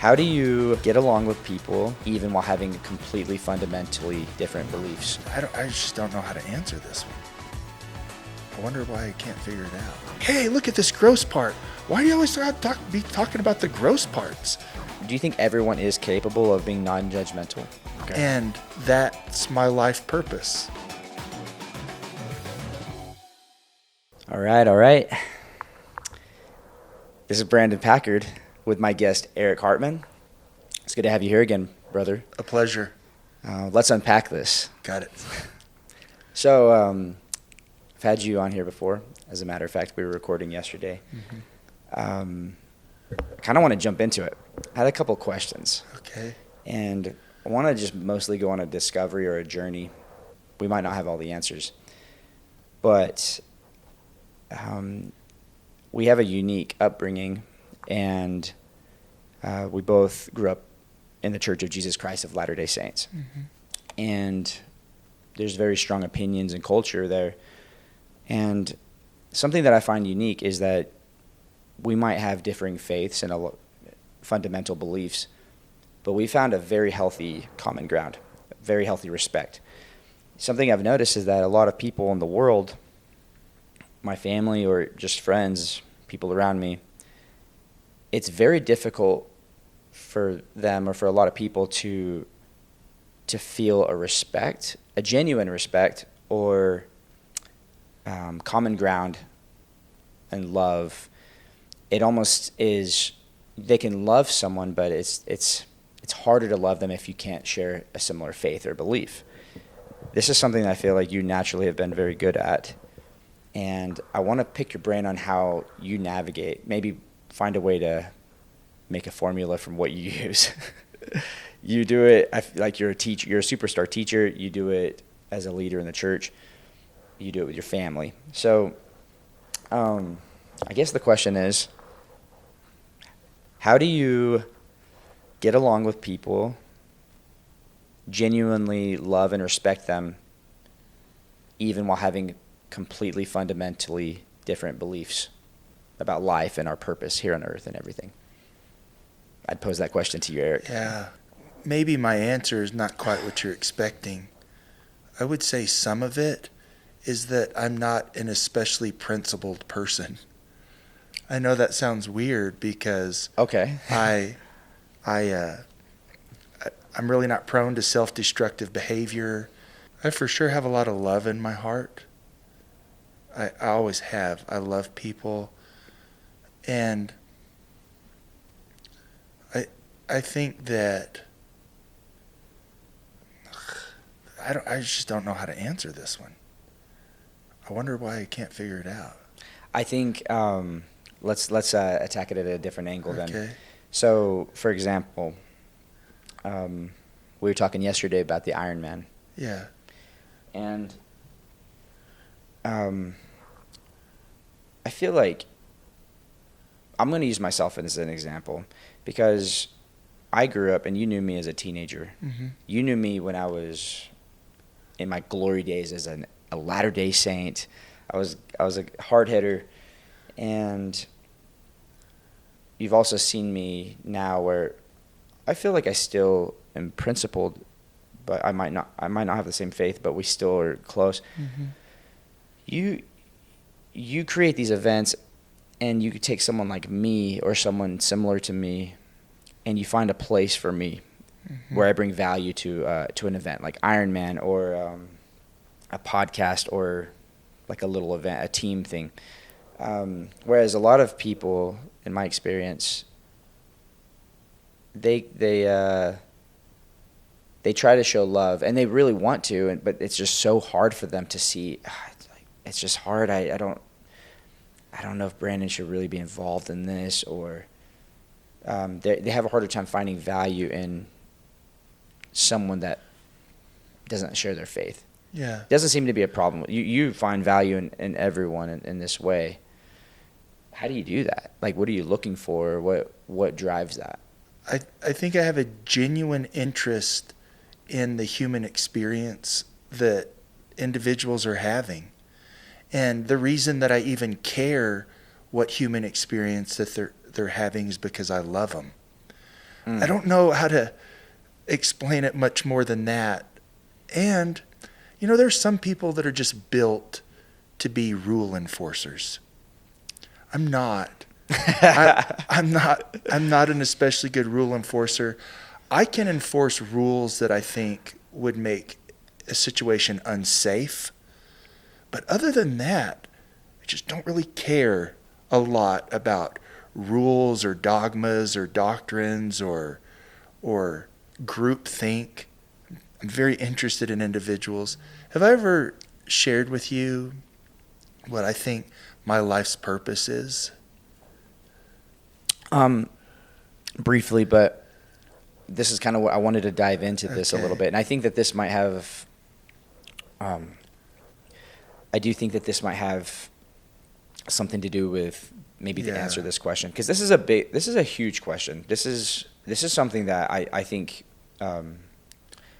How do you get along with people even while having completely fundamentally different beliefs? I just don't know how to answer this one. I wonder why I can't figure it out. Hey, look at this gross part. Why do you always be talking about the gross parts? Do you think everyone is capable of being non-judgmental? Okay. And that's my life purpose. All right. This is Brandon Packard with my guest, Eric Hartman. It's good to have you here again, brother. A pleasure. Let's unpack this. Got it. So, I've had you on here before. As a matter of fact, we were recording yesterday. Mm-hmm. Kind of want to jump into it. I had a couple questions. Okay. And I want to just mostly go on a discovery or a journey. We might not have all the answers. But we have a unique upbringing, and we both grew up in the Church of Jesus Christ of Latter-day Saints. Mm-hmm. And there's very strong opinions and culture there. And something that I find unique is that we might have differing faiths and fundamental beliefs, but we found a very healthy common ground, very healthy respect. Something I've noticed is that a lot of people in the world, my family or just friends, people around me, it's very difficult for them or for a lot of people to feel a respect, a genuine respect, or common ground and love. It almost is, they can love someone, but it's harder to love them if you can't share a similar faith or belief. This is something that I feel like you naturally have been very good at. And I want to pick your brain on how you navigate, maybe find a way to make a formula from what you use. You do it like you're a teacher, you're a superstar teacher. You do it as a leader in the church. You do it with your family. So I guess the question is, how do you get along with people, genuinely love and respect them, even while having completely fundamentally different beliefs about life and our purpose here on earth and everything? I'd pose that question to you, Eric. Yeah. Maybe my answer is not quite what you're expecting. I would say some of it is that I'm not an especially principled person. I know that sounds weird because okay. I'm really not prone to self-destructive behavior. I for sure have a lot of love in my heart. I always have. I love people. And I think that I just don't know how to answer this one. I wonder why I can't figure it out. I think let's attack it at a different angle then. Okay. So, for example, we were talking yesterday about the Iron Man. Yeah. And I feel like I'm going to use myself as an example because I grew up, and you knew me as a teenager. Mm-hmm. You knew me when I was in my glory days as a Latter-day Saint. I was a hard hitter, and you've also seen me now where I feel like I still am principled, but I might not have the same faith, but we still are close. Mm-hmm. You create these events, and you could take someone like me or someone similar to me, and you find a place for me mm-hmm. where I bring value to an event like Iron Man or a podcast or like a little event, a team thing. Whereas a lot of people, in my experience, they try to show love, and they really want to, but it's just so hard for them to see. It's just hard. I don't know if Brandon should really be involved in this, or they have a harder time finding value in someone that doesn't share their faith. Yeah. It doesn't seem to be a problem. You find value in everyone in this way. How do you do that? Like, what are you looking for? What drives that? I think I have a genuine interest in the human experience that individuals are having. And the reason that I even care what human experience that they're having is because I love them. I don't know how to explain it much more than that. And, there's some people that are just built to be rule enforcers. I'm not. I'm not an especially good rule enforcer. I can enforce rules that I think would make a situation unsafe. But other than that, I just don't really care a lot about rules or dogmas or doctrines or groupthink. I'm very interested in individuals. Have I ever shared with you what I think my life's purpose is? Briefly, but this is kind of what I wanted to dive into this a little bit. And I think that this might have, I do think that this might have something to do with maybe the answer to this question. Because this is a huge question. This is something that I think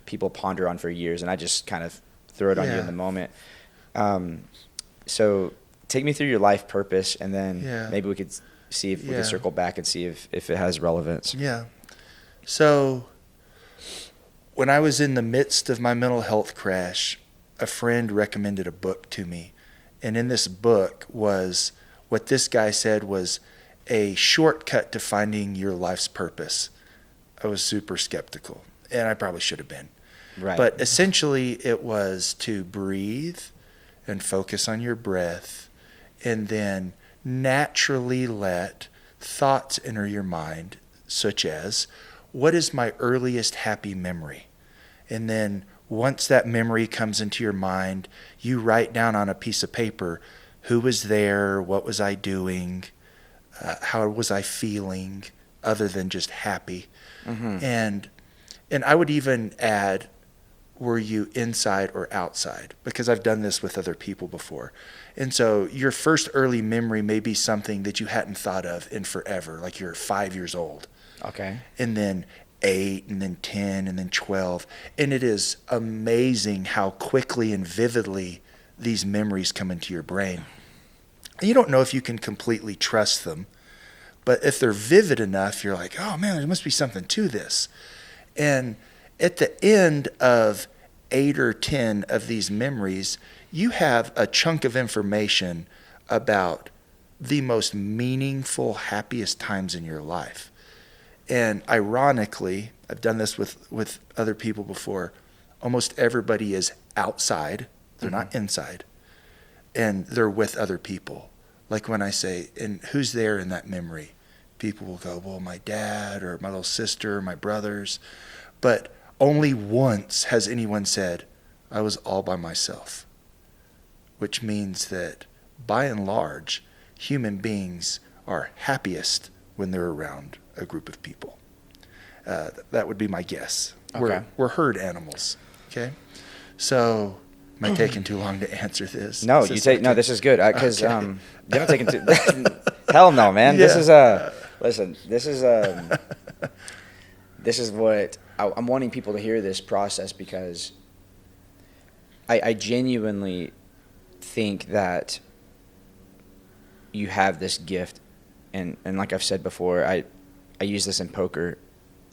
people ponder on for years, and I just kind of throw it on you in the moment. So take me through your life purpose, and then maybe we could see if we can circle back and see if it has relevance. Yeah. So when I was in the midst of my mental health crash, a friend recommended a book to me. And in this book was what this guy said was a shortcut to finding your life's purpose. I was super skeptical, and I probably should have been. Right. But essentially it was to breathe and focus on your breath, and then naturally let thoughts enter your mind, such as, what is my earliest happy memory? And then once that memory comes into your mind, you write down on a piece of paper, who was there, what was I doing, how was I feeling, other than just happy. Mm-hmm. And I would even add, were you inside or outside? Because I've done this with other people before. And so your first early memory may be something that you hadn't thought of in forever, like you're 5 years old. Okay. And then 8, and then 10, and then 12. And it is amazing how quickly and vividly these memories come into your brain. And you don't know if you can completely trust them, but if they're vivid enough, you're like, oh man, there must be something to this. And at the end of 8 or 10 of these memories, you have a chunk of information about the most meaningful, happiest times in your life. And ironically, I've done this with other people before, almost everybody is outside. They're not inside. And they're with other people. Like when I say, and who's there in that memory? People will go, well, my dad or my little sister, my brothers. But only once has anyone said, I was all by myself. Which means that, by and large, human beings are happiest when they're around a group of people. That would be my guess. Okay. We're herd animals. Okay. So, am I taking too long to answer this? No, this is good. Because you're not taking too. Hell no, man. Yeah. This is listen. This is what I'm wanting people to hear this process, because I genuinely think that you have this gift, and like I've said before, I use this in poker.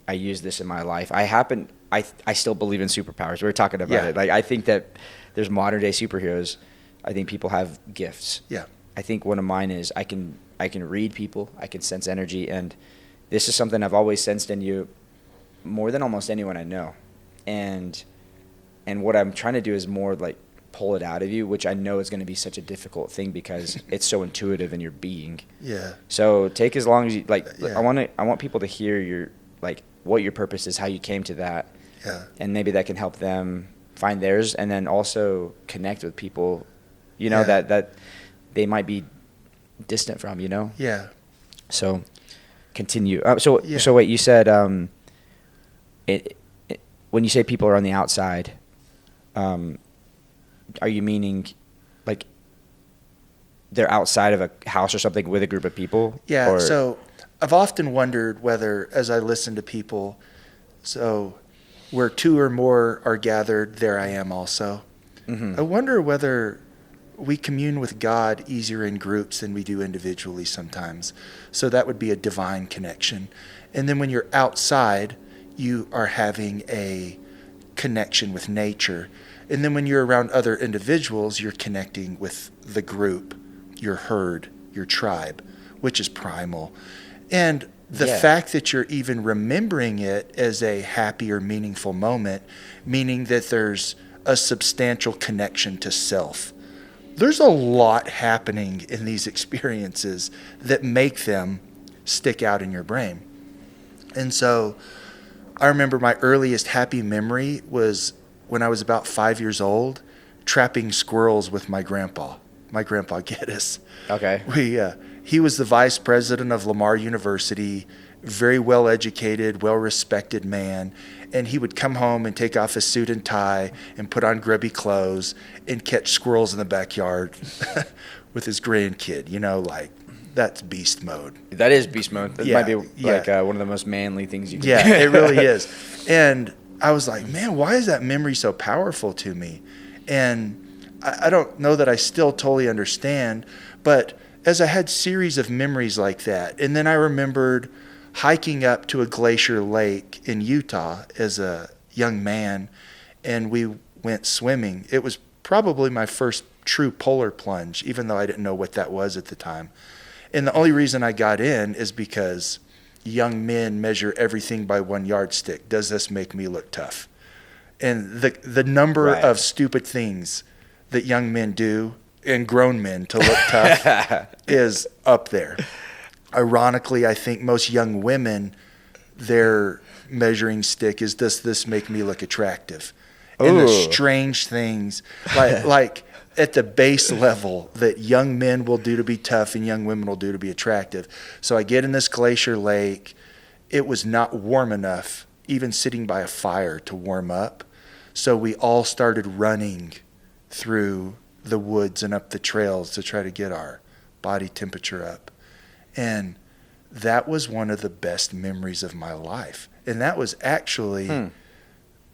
I use this in my life. I still believe in superpowers. We were talking about it. Like, I think that there's modern day superheroes. I think people have gifts. Yeah. I think one of mine is I can read people. I can sense energy, and this is something I've always sensed in you more than almost anyone I know. And what I'm trying to do is more like pull it out of you, which I know is going to be such a difficult thing because it's so intuitive in your being. Yeah. So take as long as you like. Yeah. I want people to hear your like what your purpose is, how you came to that. Yeah. And maybe that can help them find theirs, and then also connect with people, that they might be distant from, Yeah. So continue. So wait, you said when you say people are on the outside, are you meaning like they're outside of a house or something with a group of people? Yeah. So I've often wondered whether, as I listen to people, so where 2 or more are gathered, there I am also. Mm-hmm. I wonder whether we commune with God easier in groups than we do individually sometimes. So that would be a divine connection. And then when you're outside, you are having a connection with nature. And then when you're around other individuals, you're connecting with the group, your herd, your tribe, which is primal. And the fact that you're even remembering it as a happy or meaningful moment, meaning that there's a substantial connection to self. There's a lot happening in these experiences that make them stick out in your brain. And so I remember my earliest happy memory was when I was about 5 years old, trapping squirrels with my grandpa Geddes. Okay. He was the vice president of Lamar University, very well educated, well respected man. And he would come home and take off his suit and tie and put on grubby clothes and catch squirrels in the backyard with his grandkid. Like that's beast mode. That is beast mode. That might be like one of the most manly things you can do. Yeah, it really is. And I was like, man, why is that memory so powerful to me? And I don't know that I still totally understand, but as I had series of memories like that, and then I remembered hiking up to a glacier lake in Utah as a young man, and we went swimming. It was probably my first true polar plunge, even though I didn't know what that was at the time. And the only reason I got in is because young men measure everything by one yardstick. Does this make me look tough? And the number of stupid things that young men do and grown men to look tough is up there. Ironically, I think most young women, their measuring stick is, does this make me look attractive? And the strange things, like at the base level, that young men will do to be tough and young women will do to be attractive. So I get in this glacier lake. It was not warm enough, even sitting by a fire, to warm up. So we all started running through the woods and up the trails to try to get our body temperature up. And that was one of the best memories of my life. And that was actually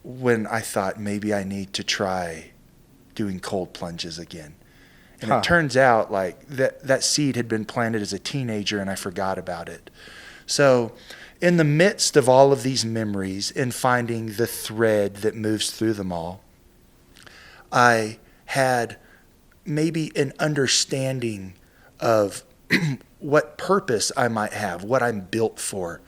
when I thought maybe I need to try doing cold plunges again. And it turns out like that seed had been planted as a teenager and I forgot about it. So in the midst of all of these memories and finding the thread that moves through them all, I had maybe an understanding of what purpose I might have, what I'm built for.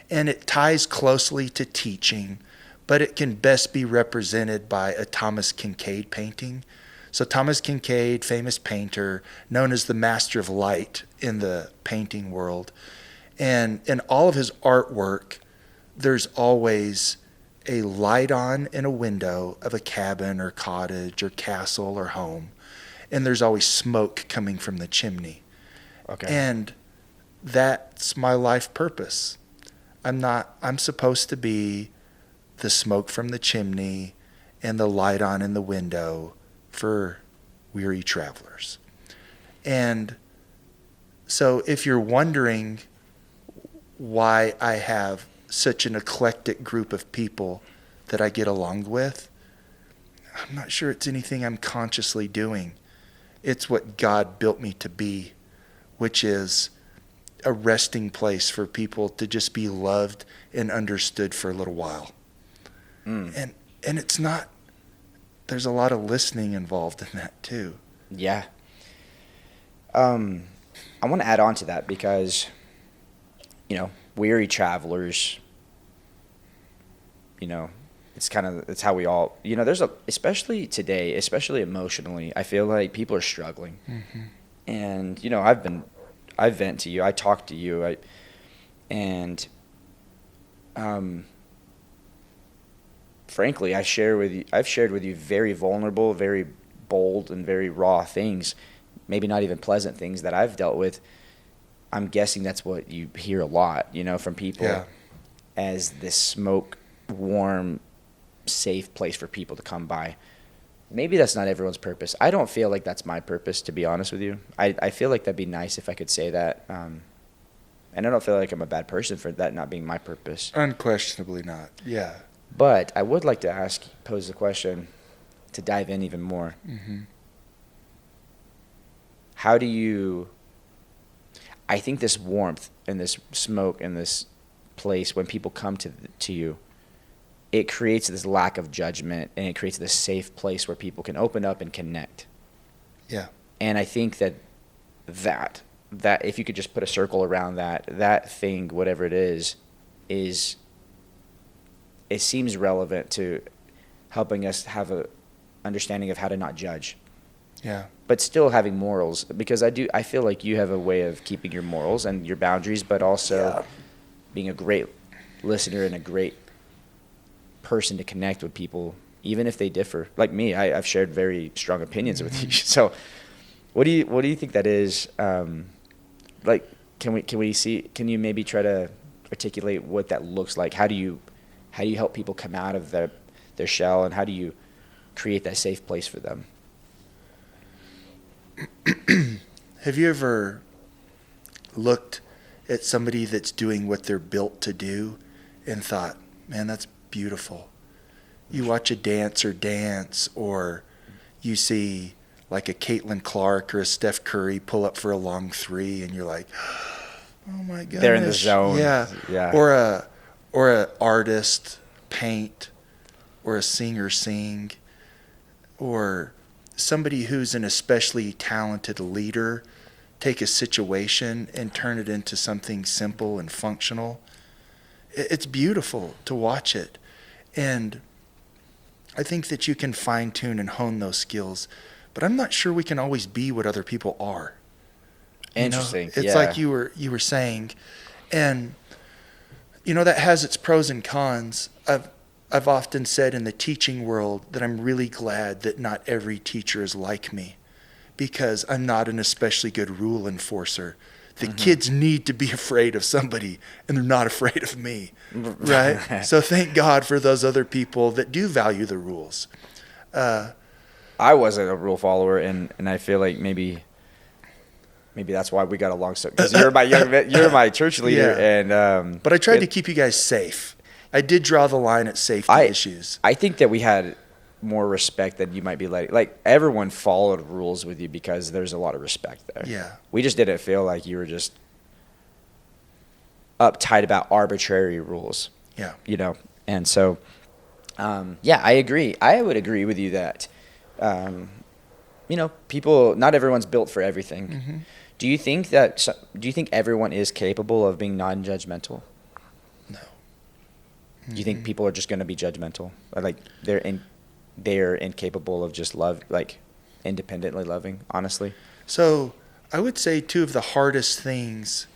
And it ties closely to teaching, but it can best be represented by a Thomas Kinkade painting. So Thomas Kinkade, famous painter, known as the master of light in the painting world. And in all of his artwork, there's always a light on in a window of a cabin or cottage or castle or home. And there's always smoke coming from the chimney. Okay. And that's my life purpose. I'm supposed to be the smoke from the chimney and the light on in the window for weary travelers. And so if you're wondering why I have such an eclectic group of people that I get along with, I'm not sure it's anything I'm consciously doing. It's what God built me to be, which is a resting place for people to just be loved and understood for a little while. And it's not, there's a lot of listening involved in that too. Yeah. I want to add on to that because, weary travelers, it's how we all, especially today, especially emotionally, I feel like people are struggling. Mm-hmm. And, I vent to you, I talk to you, frankly, I've shared with you very vulnerable, very bold, and very raw things, maybe not even pleasant things that I've dealt with. I'm guessing that's what you hear a lot, from people as this smoke, warm, safe place for people to come by. Maybe that's not everyone's purpose. I don't feel like that's my purpose, to be honest with you. I feel like that'd be nice if I could say that. And I don't feel like I'm a bad person for that not being my purpose. Unquestionably not, yeah. But I would like to pose the question to dive in even more. Mm-hmm. how do you, I think this warmth and this smoke and this place, when people come to you, it creates this lack of judgment, and it creates this safe place where people can open up and connect. Yeah. And I think that if you could just put a circle around that thing, whatever it is, it seems relevant to helping us have a understanding of how to not judge. Yeah. But still having morals, because I feel like you have a way of keeping your morals and your boundaries, but also being a great listener and a great person to connect with people, even if they differ. Like me, I've shared very strong opinions with you. So what do you think that is? Like, can you maybe try to articulate what that looks like? How do you help people come out of their shell, and how do you create that safe place for them? Have you ever looked at somebody that's doing what they're built to do and thought, man, that's beautiful? You watch a dancer dance, or you see like a Caitlin Clark or a Steph Curry pull up for a long three, and you're like, oh my goodness. They're in the zone. Yeah. Or a artist paint, or a singer sing, or somebody who's an especially talented leader take a situation and turn it into something simple and functional. It's beautiful to watch it. And I think that you can fine-tune and hone those skills, but I'm not sure we can always be what other people are. Interesting. It's like you were saying, and that has its pros and cons. I've often said in the teaching world that I'm really glad that not every teacher is like me, because I'm not an especially good rule enforcer. The kids need to be afraid of somebody, and they're not afraid of me, right? So thank God for those other people that do value the rules. I wasn't a rule follower, and I feel like maybe that's why we got along so, because you're my church leader, and but I tried to keep you guys safe. I did draw the line at safety issues. I think that we had more respect than you might be letting. Like, everyone followed rules with you because there's a lot of respect there. Yeah. We just didn't feel like you were just uptight about arbitrary rules. Yeah. And so, I agree. I would agree with you that, people, not everyone's built for everything. Mm-hmm. Do you think everyone is capable of being non-judgmental? No. Do you think people are just going to be judgmental? Or like they're incapable of just love, like independently loving, honestly? So I would say two of the hardest things,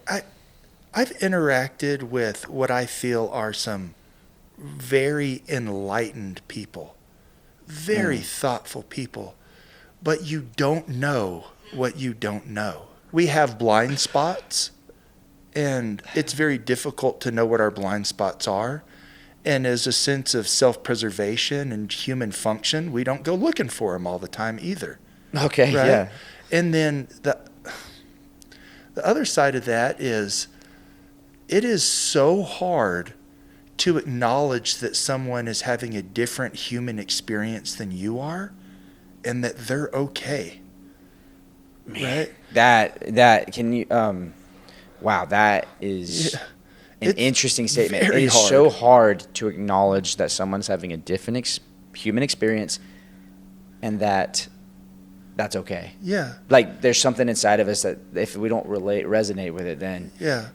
I've interacted with what I feel are some very enlightened people, very thoughtful people, but you don't know what you don't know. We have blind spots, and it's very difficult to know what our blind spots are. And as a sense of self-preservation and human function, we don't go looking for them all the time either. Okay, right? yeah. And then the other side of that is, it is so hard to acknowledge that someone is having a different human experience than you are, and that they're okay. Man, right? That can you wow, that is an interesting statement. It is hard. So hard to acknowledge that someone's having a different human experience, and that's okay. Yeah. Like, there's something inside of us that if we don't resonate with it, then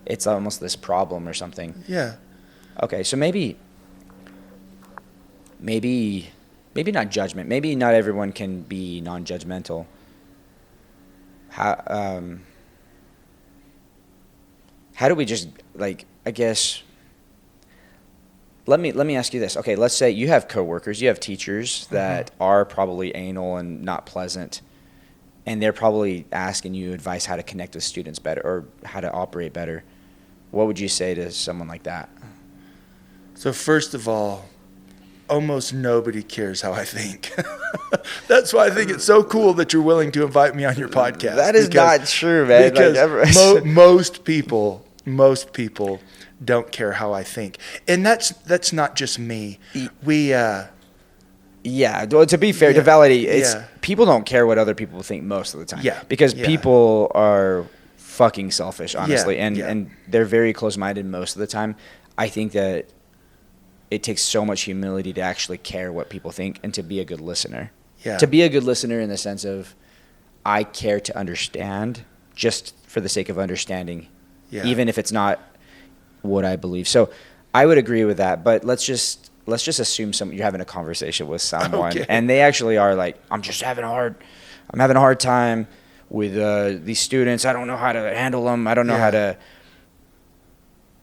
it's almost this problem or something. Yeah. Okay, so maybe not judgment. Maybe not everyone can be non-judgmental. How do we just, like, I guess, let me ask you this. Okay, let's say you have coworkers, you have teachers that are probably anal and not pleasant, and they're probably asking you advice how to connect with students better or how to operate better. What would you say to someone like that? So first of all, almost nobody cares how I think. That's why I think it's so cool that you're willing to invite me on your podcast. That is not true, man. Because most people don't care how I think. And that's not just me. We Yeah, well, to be fair, to Yeah, validate, it's yeah. people don't care what other people think most of the time. Yeah, Because yeah. people are fucking selfish, honestly, Yeah, and yeah. and they're very close-minded most of the time. I think that it takes so much humility to actually care what people think and to be a good listener. Yeah. To be a good listener in the sense of I care to understand just for the sake of understanding, Yeah. even if it's not what I believe. So I would agree with that, but let's just assume you're having a conversation with someone Okay. and they actually are like, I'm having a hard time with these students. I don't know how to handle them. I don't know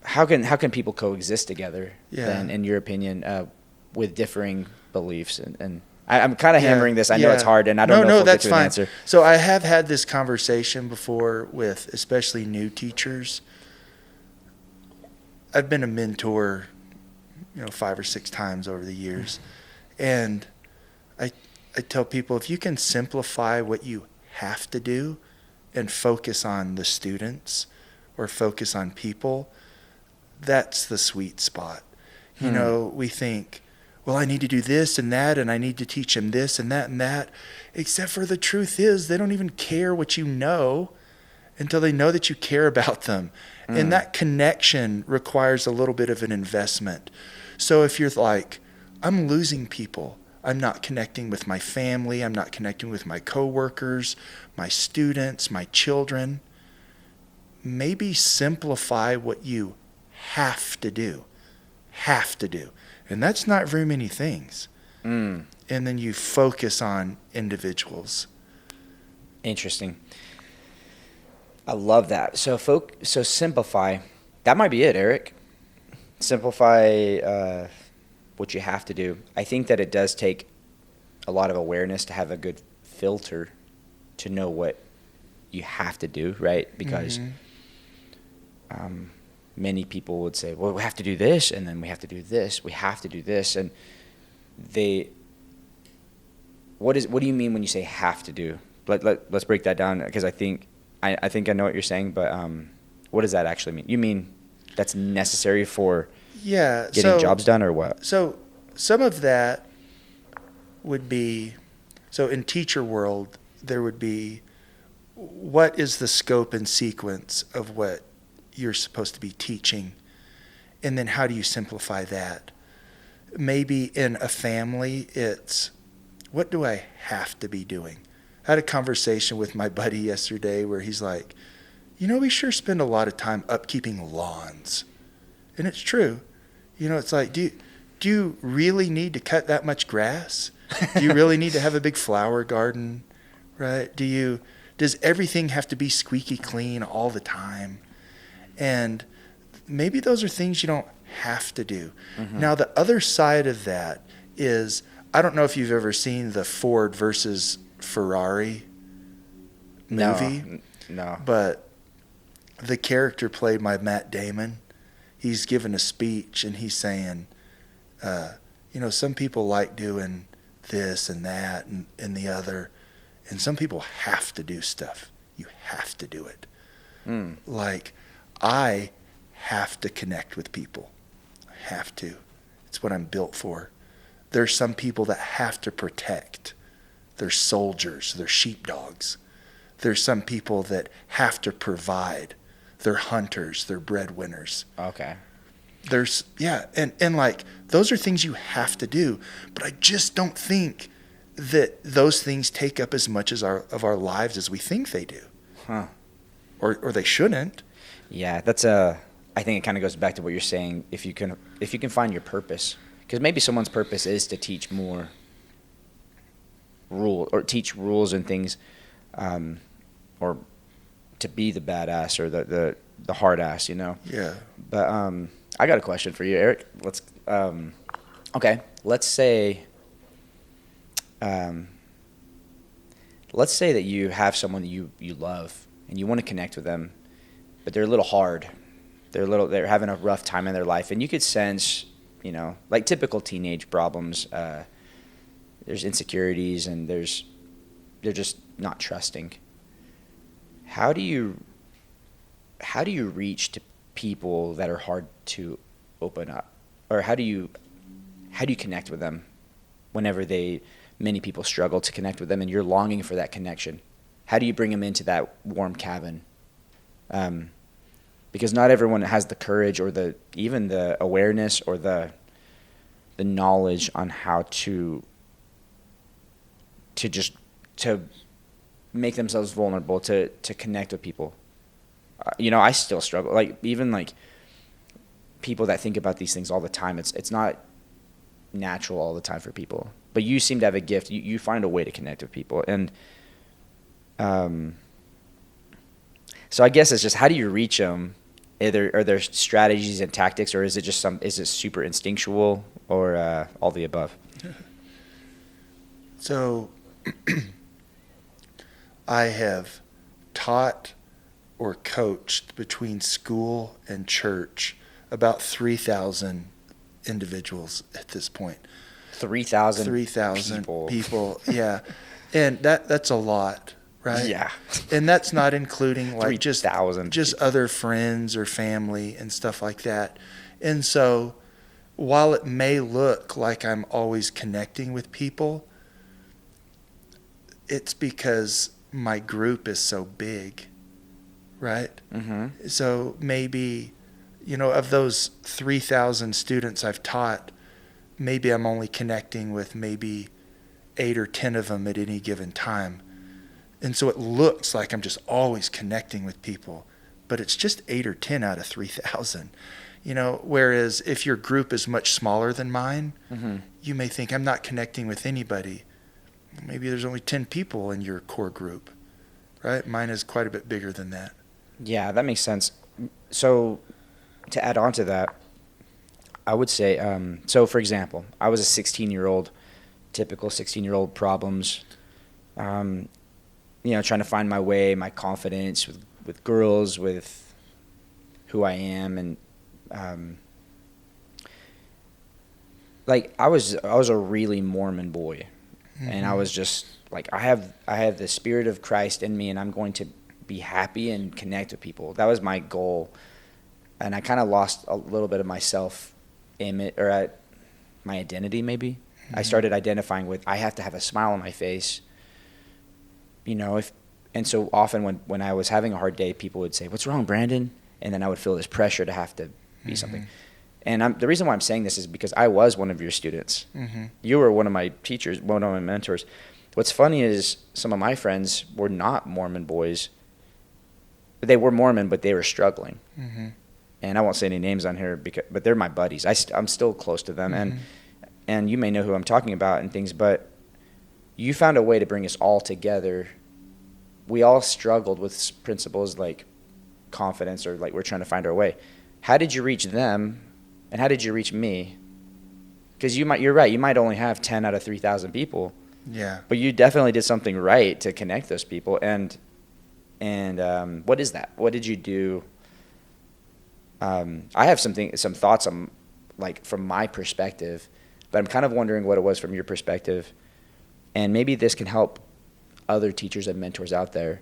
how can people coexist together then, in your opinion, with differing beliefs? And I'm kind of hammering this. I know it's hard, and I don't know if we'll get to an answer. So I have had this conversation before with especially new teachers. I've been a mentor, 5 or 6 times over the years. And I tell people, if you can simplify what you have to do and focus on the students or focus on people, that's the sweet spot. We think, well, I need to do this and that, and I need to teach them this and that and that. Except for the truth is, they don't even care what you know until they know that you care about them. And that connection requires a little bit of an investment. So if you're like, I'm losing people, I'm not connecting with my family, I'm not connecting with my coworkers, my students, my children, maybe simplify what you have to do. Have to do. And that's not very many things. And then you focus on individuals. Interesting. I love that. So simplify. That might be it, Eric. Simplify what you have to do. I think that it does take a lot of awareness to have a good filter to know what you have to do, right? Because many people would say, well, we have to do this, and then we have to do this. We have to do this. And what do you mean when you say have to do? Let's break that down, because I think I know what you're saying, but what does that actually mean? You mean that's necessary for getting jobs done, or what? So some of that would be, so in teacher world, there would be, what is the scope and sequence of what you're supposed to be teaching? And then how do you simplify that? Maybe in a family, it's, what do I have to be doing? I had a conversation with my buddy yesterday where he's like, we sure spend a lot of time upkeeping lawns. And it's true. It's like, do you really need to cut that much grass? Do you really need to have a big flower garden? Right? Does everything have to be squeaky clean all the time? And maybe those are things you don't have to do. Mm-hmm. Now, the other side of that is, I don't know if you've ever seen the Ford versus Ferrari movie. No. But the character played by Matt Damon, he's given a speech and he's saying, some people like doing this and that and the other, and some people have to do stuff. You have to do it. Like, I have to connect with people. I have to. It's what I'm built for. There's some people that have to protect. They're soldiers. They're sheepdogs. There's some people that have to provide. They're hunters. They're breadwinners. Okay. And like, those are things you have to do. But I just don't think that those things take up as much of our lives as we think they do. Huh. Or they shouldn't. Yeah, I think it kind of goes back to what you're saying. If you can find your purpose, because maybe someone's purpose is to teach more teach rules and things, or to be the badass or the hard ass, Yeah. But I got a question for you, Eric. Let's say that you have someone that you love and you want to connect with them, but they're a little hard. They're having a rough time in their life, and you could sense, like typical teenage problems. There's insecurities and they're just not trusting. How do you reach to people that are hard to open up, or how do you connect with them whenever many people struggle to connect with them, and you're longing for that connection. How do you bring them into that warm cabin? Because not everyone has the courage or even the awareness or the knowledge on how to make themselves vulnerable to connect with people. I still struggle. Like, even like people that think about these things all the time, it's not natural all the time for people. But you seem to have a gift. You find a way to connect with people, and so I guess it's just, how do you reach them? Are there strategies and tactics, or is it super instinctual, or all the above? So I have taught or coached between school and church about 3,000 individuals at this point. 3,000 people, yeah. And that's a lot, right? Yeah. And that's not including like just 3,000 other friends or family and stuff like that. And so while it may look like I'm always connecting with people, it's because my group is so big, right? Mm-hmm. So maybe, of those 3,000 students I've taught, maybe I'm only connecting with maybe 8 or 10 of them at any given time. And so it looks like I'm just always connecting with people, but it's just 8 or 10 out of 3,000. Whereas if your group is much smaller than mine, Mm-hmm. you may think I'm not connecting with anybody. Maybe there's only 10 people in your core group, right? Mine is quite a bit bigger than that. Yeah, that makes sense. So to add on to that, I would say, so for example, I was a 16-year-old, typical 16-year-old problems, trying to find my way, my confidence with girls, with who I am. And I was a really Mormon boy. Mm-hmm. And I was just like, I have the Spirit of Christ in me, and I'm going to be happy and connect with people. That was my goal. And I kind of lost a little bit of my self-image, or my identity, maybe. Mm-hmm. I started identifying with, I have to have a smile on my face. And so often when I was having a hard day, people would say, "What's wrong, Brandon?" And then I would feel this pressure to have to be something. And the reason why I'm saying this is because I was one of your students. Mm-hmm. You were one of my teachers, one of my mentors. What's funny is some of my friends were not Mormon boys. They were Mormon, but they were struggling. Mm-hmm. And I won't say any names on here, but they're my buddies. I'm still close to them, mm-hmm. and you may know who I'm talking about and things. But you found a way to bring us all together. We all struggled with principles like confidence, or like we're trying to find our way. How did you reach them? And how did you reach me? Because you're right. You might only have 10 out of 3,000 people. Yeah. But you definitely did something right to connect those people. And what is that? What did you do? I have some thoughts on, like, from my perspective, but I'm kind of wondering what it was from your perspective. And maybe this can help other teachers and mentors out there,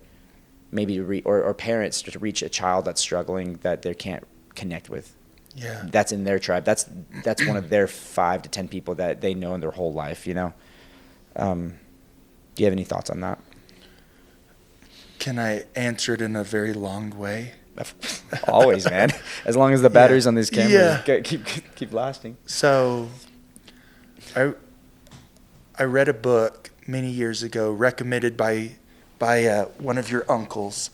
maybe or parents, to reach a child that's struggling, that they can't connect with. Yeah. That's in their tribe. That's one of their 5 to 10 people that they know in their whole life, Do you have any thoughts on that? Can I answer it in a very long way? Always, man. As long as the batteries on this camera keep lasting. So I read a book many years ago recommended by one of your uncles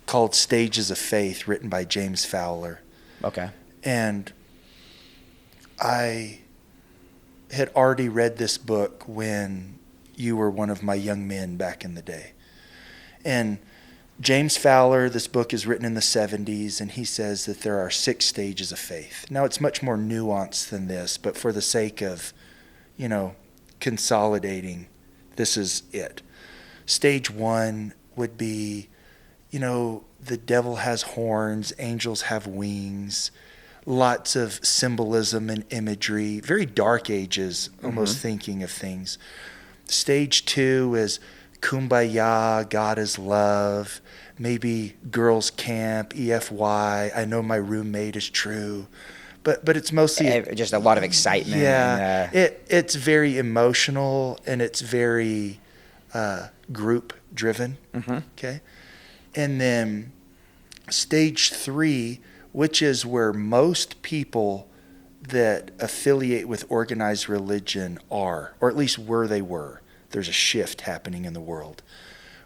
called Stages of Faith, written by James Fowler. Okay. And I had already read this book when you were one of my young men back in the day. And James Fowler, this book is written in the 70s, and he says that there are 6 stages of faith. Now, it's much more nuanced than this, but for the sake of, consolidating, this is it. Stage 1 would be, the devil has horns, angels have wings, lots of symbolism and imagery, very dark ages, almost thinking of things. Stage 2 is kumbaya, God is love, maybe girls camp, EFY, I know my roommate is true, but it's mostly just a lot of excitement. Yeah, And, it's very emotional and it's very group driven. Okay, and then stage 3, which is where most people that affiliate with organized religion are, or at least where they were. There's a shift happening in the world,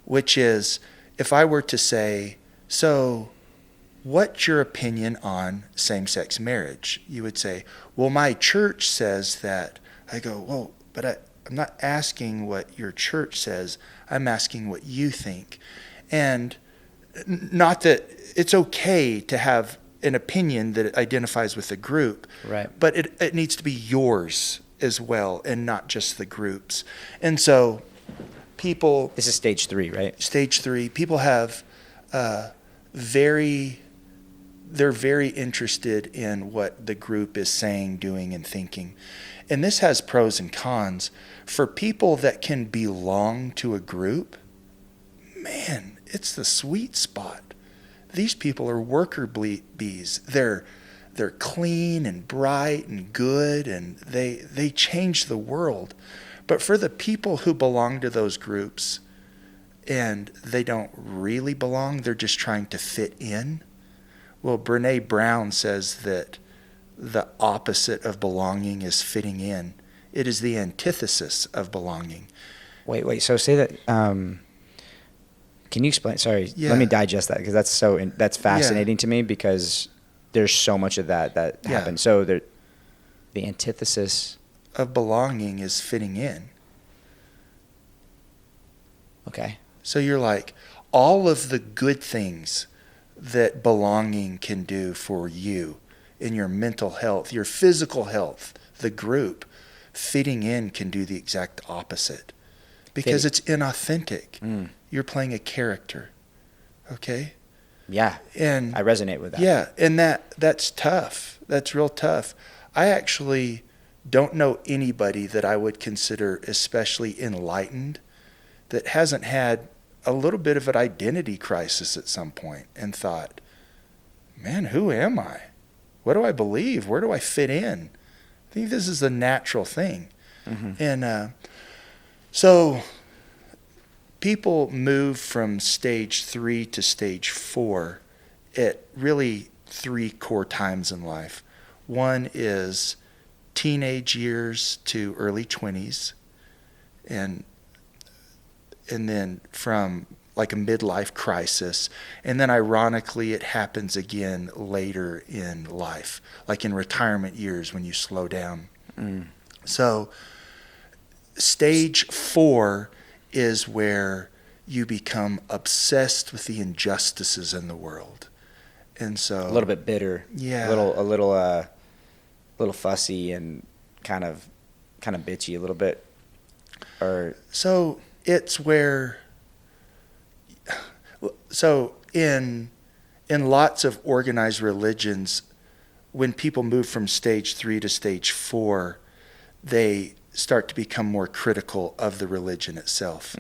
which is, if I were to say, so what's your opinion on same-sex marriage? You would say, well, my church says that. I go, well, but I'm not asking what your church says. I'm asking what you think. And not that it's okay to have an opinion that identifies with the group, right. but it needs to be yours as well and not just the group's. And so people... This is stage 3, right? Stage 3. People have they're very interested in what the group is saying, doing, and thinking. And this has pros and cons. For people that can belong to a group, man, it's the sweet spot. These people are worker bees. They're clean and bright and good, and they change the world. But for the people who belong to those groups and they don't really belong, they're just trying to fit in. Well, Brene Brown says that the opposite of belonging is fitting in. It is the antithesis of belonging. Wait. So say that. Can you explain? Sorry, Yeah. Let me digest that, because that's fascinating to me, because there's so much of that happens. So the antithesis of belonging is fitting in. Okay. So you're like, all of the good things that belonging can do for you in your mental health, your physical health, the group, fitting in can do the exact opposite, because it's inauthentic. You're playing a character. Okay? Yeah. And I resonate with that. Yeah, and that's tough. That's real tough. I actually don't know anybody that I would consider especially enlightened that hasn't had a little bit of an identity crisis at some point and thought, man, who am I? What do I believe? Where do I fit in? I think this is a natural thing. And so people move from stage 3 to stage 4 at really 3 core times in life. One is teenage years to early 20s, and then from like a midlife crisis, and then ironically it happens again later in life, like in retirement years when you slow down. So stage 4 is where you become obsessed with the injustices in the world, and so A little bit bitter. Yeah. A little fussy and kind of bitchy a little bit. Or so it's where, so in lots of organized religions, when people move from stage 3 to stage 4, they start to become more critical of the religion itself.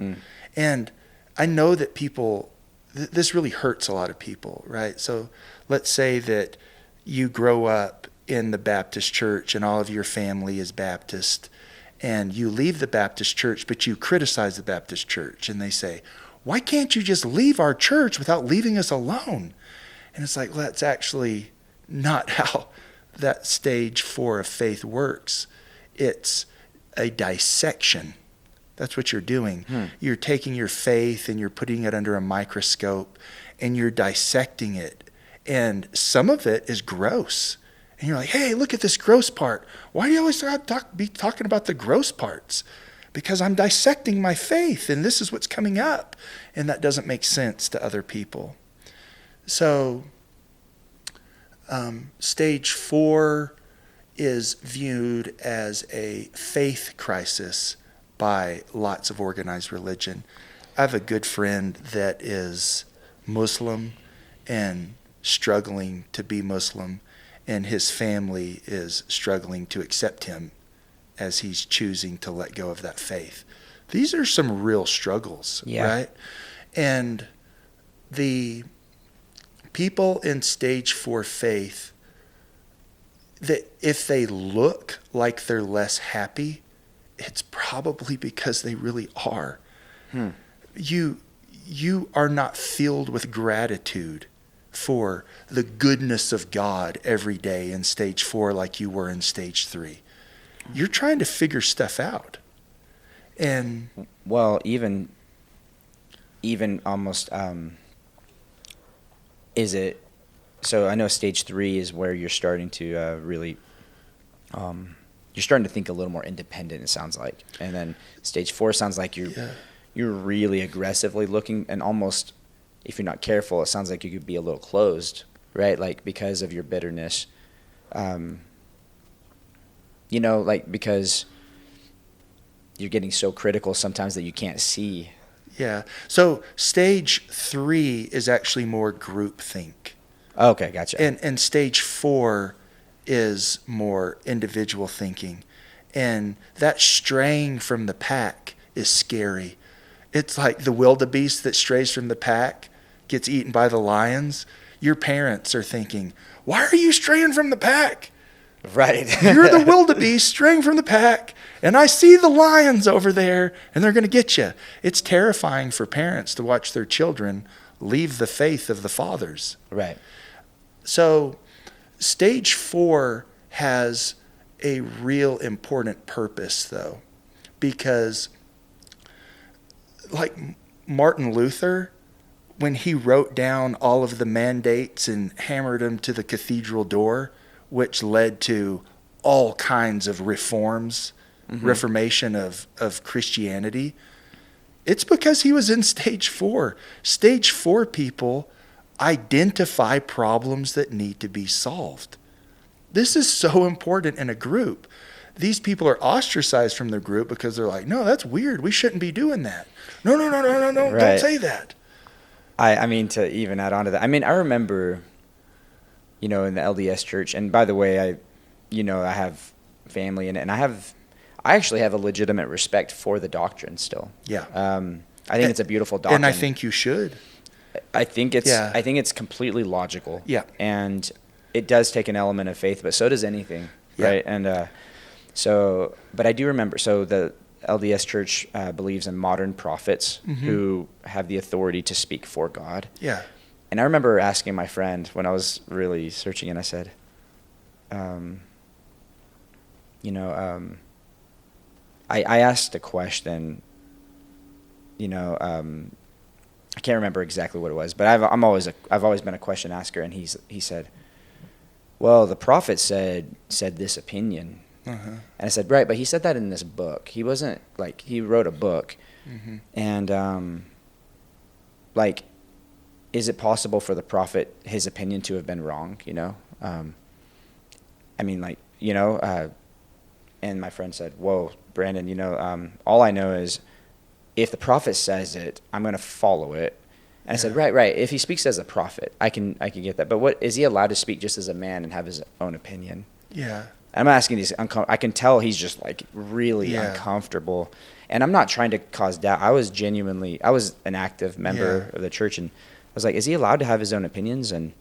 And I know that people, this really hurts a lot of people, right? So let's say that you grow up in the Baptist church and all of your family is Baptist, and you leave the Baptist church, but you criticize the Baptist church, and they say, why can't you just leave our church without leaving us alone? And it's like, well, that's actually not how that stage 4 of faith works. It's a dissection. That's what you're doing. You're taking your faith and you're putting it under a microscope and you're dissecting it. And some of it is gross. And you're like, hey, look at this gross part. Why do you always be talking about the gross parts? Because I'm dissecting my faith and this is what's coming up. And that doesn't make sense to other people. So stage 4 is viewed as a faith crisis by lots of organized religion. I have a good friend that is Muslim and struggling to be Muslim, and his family is struggling to accept him as he's choosing to let go of that faith. These are some real struggles, right? And the people in stage 4 faith, that if they look like they're less happy, it's probably because they really are. You are not filled with gratitude for the goodness of God every day in stage 4 like you were in stage 3. You're trying to figure stuff out. And well, even almost, is it, so I know stage 3 is where you're starting to really, you're starting to think a little more independent, it sounds like. And then stage 4 sounds like you're really aggressively looking, and almost, if you're not careful, it sounds like you could be a little closed, right? Like because of your bitterness, like because you're getting so critical sometimes that you can't see. Yeah. So stage 3 is actually more groupthink. Okay, gotcha. And stage 4 is more individual thinking. And that straying from the pack is scary. It's like the wildebeest that strays from the pack gets eaten by the lions. Your parents are thinking, why are you straying from the pack? Right. You're the wildebeest straying from the pack, and I see the lions over there, and they're going to get you. It's terrifying for parents to watch their children leave the faith of the fathers. Right. So stage 4 has a real important purpose, though, because like Martin Luther, when he wrote down all of the mandates and hammered them to the cathedral door, which led to all kinds of reforms, reformation of Christianity, it's because he was in stage 4. Stage 4 people identify problems that need to be solved. This is so important in a group. These people are ostracized from their group because they're like, no, that's weird. We shouldn't be doing that. No, Right. Don't say that. I mean, to even add on to that, I mean, I remember, in the LDS church, and by the way, I have family in it, and I actually have a legitimate respect for the doctrine still. Yeah. I think it's a beautiful doctrine. And I think you should. I think it's completely logical. Yeah. And it does take an element of faith, but so does anything, Yeah. right? And but I do remember, so the LDS church believes in modern prophets who have the authority to speak for God. Yeah. And I remember asking my friend when I was really searching, and I said, I asked a question, I can't remember exactly what it was, but I've always been a question asker, and he said, well, the prophet said this opinion. And I said, right, but he said that in this book. He wasn't, like, he wrote a book. And, is it possible for the prophet, his opinion to have been wrong, and my friend said, whoa, Brandon, all I know is if the prophet says it, I'm going to follow it. And I said, right. If he speaks as a prophet, I can get that. But what is he allowed to speak just as a man and have his own opinion? Yeah. I'm asking these I can tell he's just like really uncomfortable, and I'm not trying to cause doubt. I was an active member of the church, and I was like, is he allowed to have his own opinions? And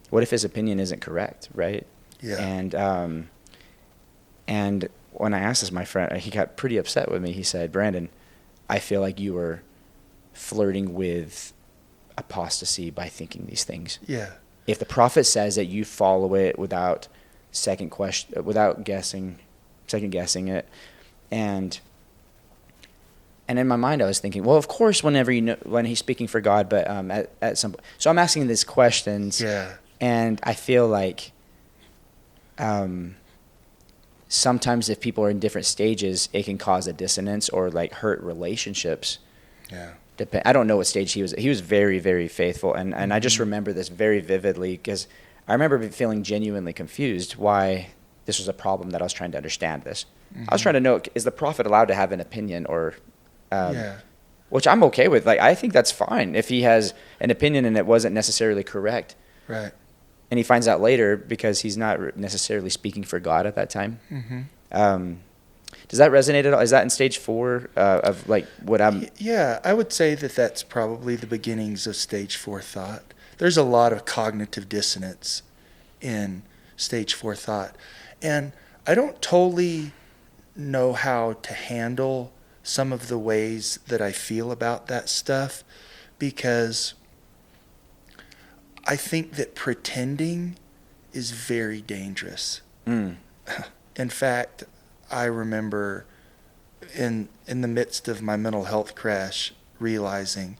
what if his opinion isn't correct, right? Yeah. And when I asked this, my friend, he got pretty upset with me. He said, Brandon, I feel like you were flirting with apostasy by thinking these things. Yeah. If the prophet says that, you follow it without second guessing it, and in my mind I was thinking, well, of course, when he's speaking for God, but at some point, so I'm asking these questions, and I feel like sometimes if people are in different stages, it can cause a dissonance or like hurt relationships. Yeah. I don't know what stage he was. He was very, very faithful, and I just remember this very vividly because I remember feeling genuinely confused why this was a problem that I was trying to understand this. I was trying to know, is the prophet allowed to have an opinion or, which I'm okay with. Like, I think that's fine if he has an opinion and it wasn't necessarily correct. Right. And he finds out later because he's not necessarily speaking for God at that time. Does that resonate at all? Is that in stage 4 of like what I'm... Yeah, I would say that that's probably the beginnings of stage 4 thought. There's a lot of cognitive dissonance in stage 4 thought. And I don't totally know how to handle some of the ways that I feel about that stuff, because I think that pretending is very dangerous. In fact, I remember in the midst of my mental health crash realizing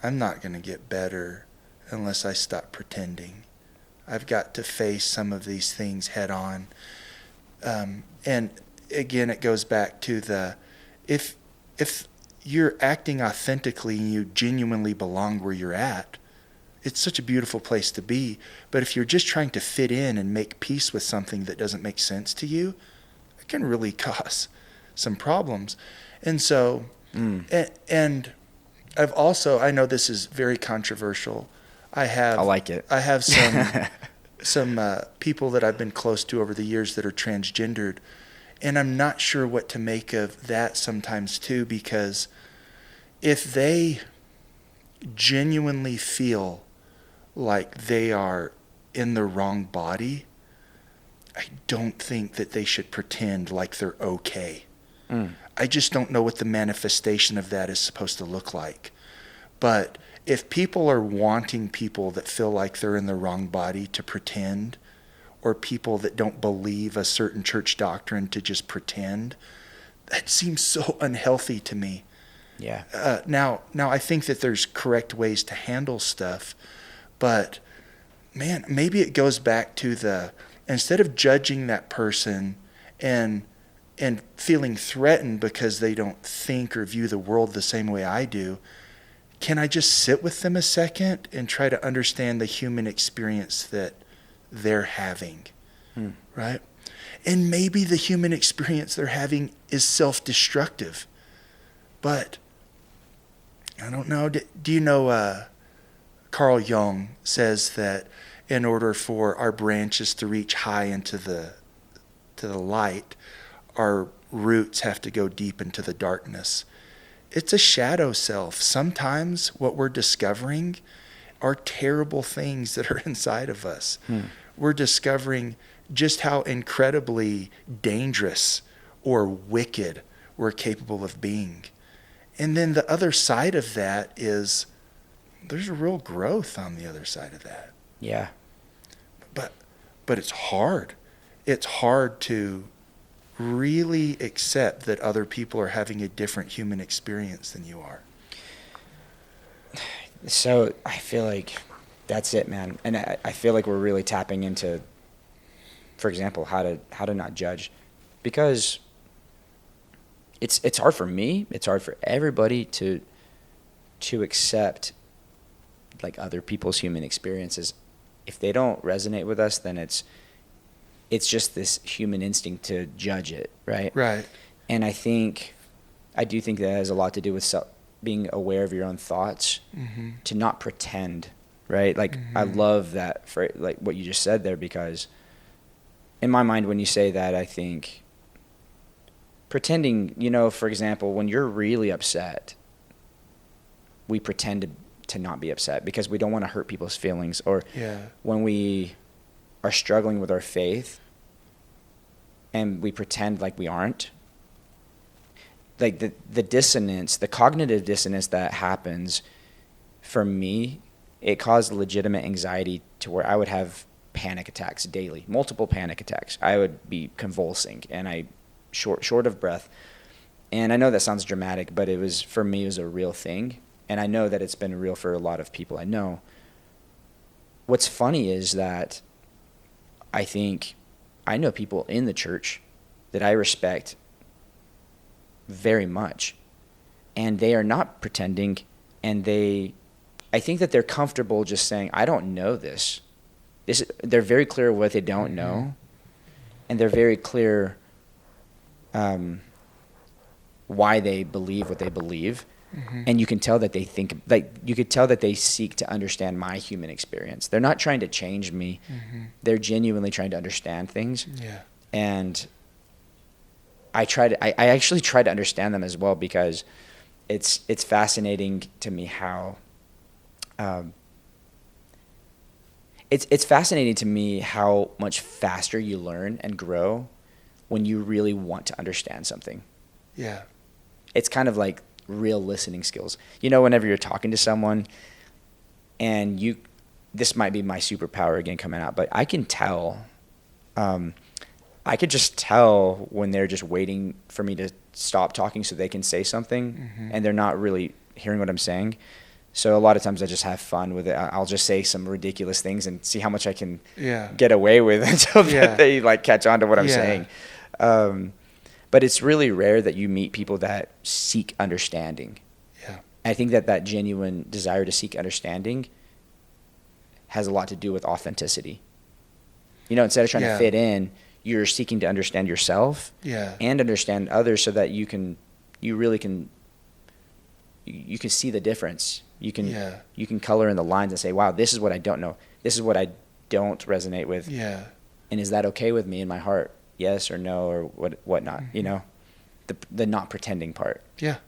I'm not going to get better unless I stop pretending. I've got to face some of these things head on. And again, it goes back to the, if you're acting authentically and you genuinely belong where you're at, it's such a beautiful place to be. But if you're just trying to fit in and make peace with something that doesn't make sense to you, it can really cause some problems. And so, and I've also, I know this is very controversial. I like it. I have some people that I've been close to over the years that are transgendered, and I'm not sure what to make of that sometimes too, because if they genuinely feel like they are in the wrong body, I don't think that they should pretend like they're okay. I just don't know what the manifestation of that is supposed to look like. But if people are wanting people that feel like they're in the wrong body to pretend, or people that don't believe a certain church doctrine to just pretend, that seems so unhealthy to me. Yeah. Now I think that there's correct ways to handle stuff, but man, maybe it goes back to instead of judging that person and feeling threatened because they don't think or view the world the same way I do, can I just sit with them a second and try to understand the human experience that they're having, right? And maybe the human experience they're having is self-destructive, but I don't know. Do you know Carl Jung says that in order for our branches to reach high into the light, our roots have to go deep into the darkness. It's a shadow self. Sometimes what we're discovering are terrible things that are inside of us. We're discovering just how incredibly dangerous or wicked we're capable of being. And then the other side of that is there's a real growth on the other side of that. Yeah. But it's hard. It's hard to really accept that other people are having a different human experience than you are. So I feel like that's it, man. And I feel like we're really tapping into, for example, how to not judge, because it's hard for me. It's hard for everybody to accept like other people's human experiences. If they don't resonate with us, then it's just this human instinct to judge it, right? Right. And I do think that has a lot to do with being aware of your own thoughts, to not pretend, right? Like, I love that, for like what you just said there, because in my mind, when you say that, I think pretending, for example, when you're really upset, we pretend to not be upset because we don't want to hurt people's feelings. Or when we are struggling with our faith and we pretend like we aren't, like the dissonance, the cognitive dissonance that happens for me, it caused legitimate anxiety to where I would have panic attacks daily, multiple panic attacks. I would be convulsing and I short of breath. And I know that sounds dramatic, but for me, it was a real thing. And I know that it's been real for a lot of people I know. What's funny is that I think I know people in the church that I respect very much, and they are not pretending, and I think that they're comfortable just saying, I don't know this. They're very clear what they don't know, and they're very clear why they believe what they believe. And you can tell that they think, like, you could tell that they seek to understand my human experience. They're not trying to change me. They're genuinely trying to understand things. Yeah. And I actually try to understand them as well, because it's fascinating to me how it's fascinating to me how much faster you learn and grow when you really want to understand something. Yeah. It's kind of like real listening skills. You know, whenever you're talking to someone and this might be my superpower again coming out, but I can tell, I could just tell when they're just waiting for me to stop talking so they can say something, and they're not really hearing what I'm saying. So a lot of times I just have fun with it. I'll just say some ridiculous things and see how much I can get away with until they like catch on to what I'm saying. But it's really rare that you meet people that seek understanding. Yeah. I think that genuine desire to seek understanding has a lot to do with authenticity. You know, instead of trying to fit in, you're seeking to understand yourself and understand others so that you can see the difference. You can color in the lines and say, wow, this is what I don't know. This is what I don't resonate with. Yeah. And is that okay with me in my heart? Yes or no or whatnot, you know? The not pretending part. Yeah.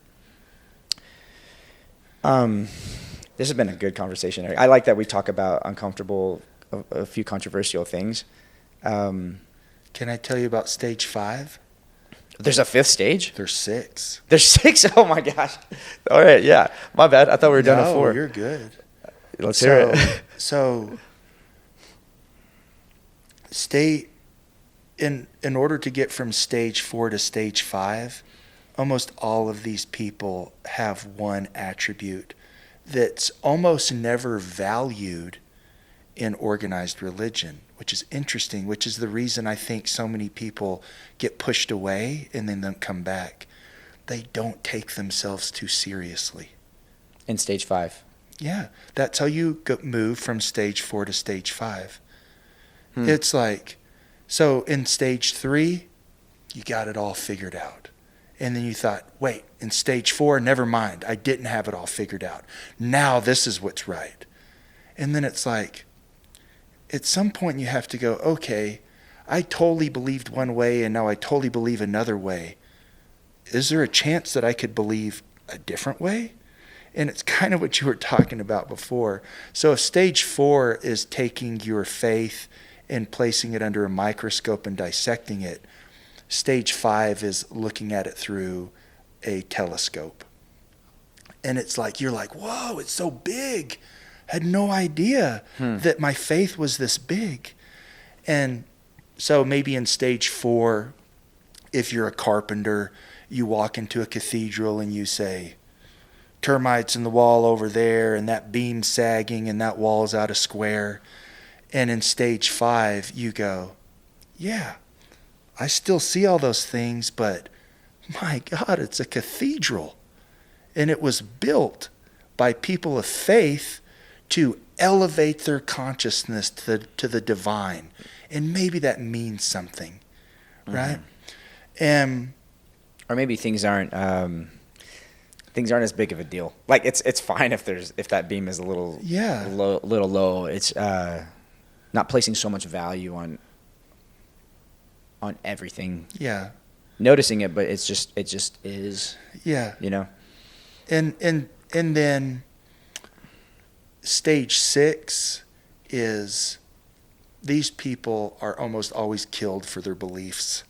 This has been a good conversation. I like that we talk about a few controversial things. Can I tell you about stage 5? There's a 5th stage? There's 6. There's 6? Oh my gosh. All right, yeah. My bad. I thought we were done at 4. No, you're good. Let's hear it. So in order to get from stage 4 to stage 5, almost all of these people have one attribute that's almost never valued in organized religion, which is interesting, which is the reason I think so many people get pushed away and then don't come back. They don't take themselves too seriously. In stage 5. Yeah, that's how you move from stage 4 to stage 5. It's like, so in stage 3, you got it all figured out. And then you thought, wait, in stage 4, never mind, I didn't have it all figured out. Now this is what's right. And then it's like, at some point you have to go, okay, I totally believed one way and now I totally believe another way. Is there a chance that I could believe a different way? And it's kind of what you were talking about before. So if stage 4 is taking your faith and placing it under a microscope and dissecting it, stage 5 is looking at it through a telescope. And it's like, you're like, whoa, it's so big. Had no idea that my faith was this big. And so maybe in stage 4, if you're a carpenter, you walk into a cathedral and you say, termites in the wall over there and that beam sagging and that wall's out of square. And in stage 5, you go, yeah, I still see all those things, but my God, it's a cathedral. And it was built by people of faith to elevate their consciousness to the divine. And maybe that means something, right? Or maybe things aren't as big of a deal. Like it's fine if that beam is a little low. It's not placing so much value on everything. Yeah. Noticing it, but it just is. Yeah. You know. And then stage 6 is these people are almost always killed for their beliefs.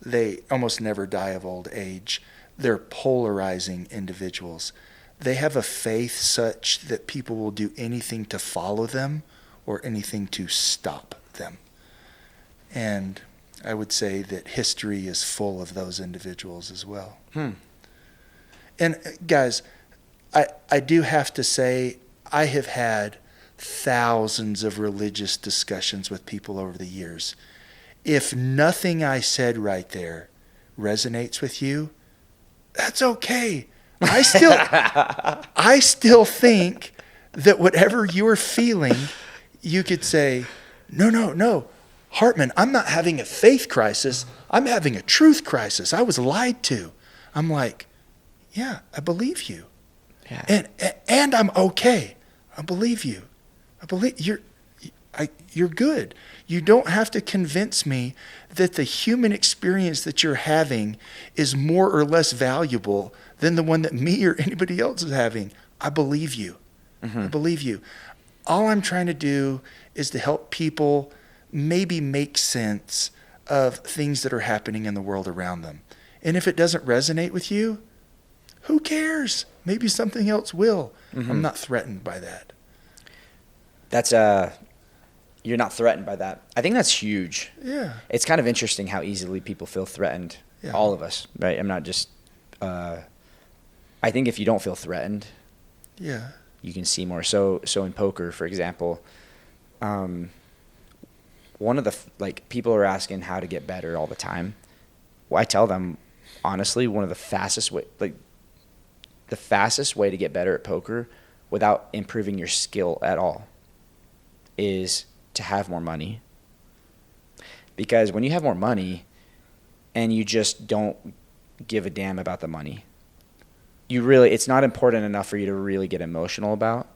They almost never die of old age. They're polarizing individuals. They have a faith such that people will do anything to follow them or anything to stop them. And I would say that history is full of those individuals as well. And guys, I do have to say, I have had thousands of religious discussions with people over the years. If nothing I said right there resonates with you, that's okay. I still think that whatever you're feeling, you could say, no, Hartman, I'm not having a faith crisis. I'm having a truth crisis. I was lied to. I'm like, yeah, I believe you. Yeah. And I'm okay. I believe you. I believe you're good. You don't have to convince me that the human experience that you're having is more or less valuable than the one that me or anybody else is having. I believe you. I believe you. All I'm trying to do is to help people maybe make sense of things that are happening in the world around them. And if it doesn't resonate with you, who cares? Maybe something else will. Mm-hmm. I'm not threatened by that. That's you're not threatened by that. I think that's huge. Yeah. It's kind of interesting how easily people feel threatened. Yeah. All of us, right? I'm not just. I think if you don't feel threatened, Yeah. you can see more. So in poker, for example, one of the people are asking how to get better all the time. Well, I tell them honestly, one of the fastest way to get better at poker without improving your skill at all is to have more money. Because when you have more money and you just don't give a damn about the money, it's not important enough for you to really get emotional about.